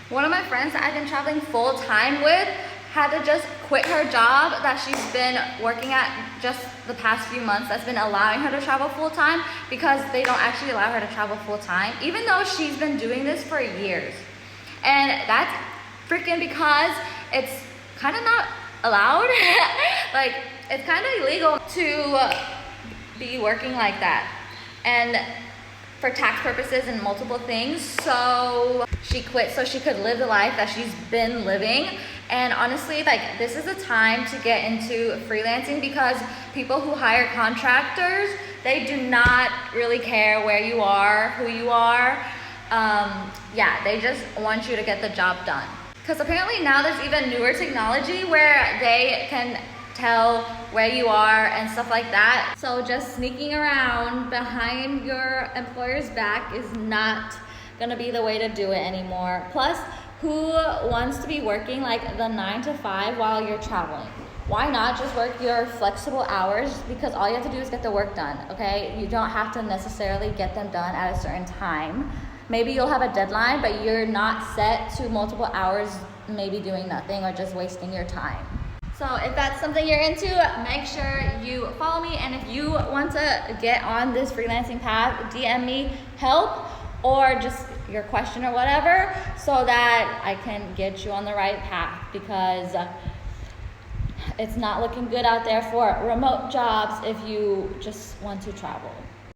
One of my friends that I've been traveling full time with had to just quit her job that she's been working at just the past few months that's been allowing her to travel full time, because they don't actually allow her to travel full time, even though she's been doing this for years. And that's freaking because it's kind of not allowed. Like, it's kind of illegal to be working like that, and for tax purposes and multiple things. So she quit so she could live the life that she's been living. And honestly, like, this is the time to get into freelancing, because people who hire contractors, they do not really care where you are, who you are. Yeah, they just want you to get the job done. Because apparently now there's even newer technology where they can tell where you are and stuff like that. So just sneaking around behind your employer's back is not gonna be the way to do it anymore. Plus, who wants to be working like the 9 to 5 while you're traveling? Why not just work your flexible hours? Because all you have to do is get the work done, okay? You don't have to necessarily get them done at a certain time. Maybe you'll have a deadline, but you're not set to multiple hours maybe doing nothing or just wasting your time. So if that's something you're into, make sure you follow me. And if you want to get on this freelancing path, DM me help or just your question or whatever, so that I can get you on the right path, because it's not looking good out there for remote jobs if you just want to travel.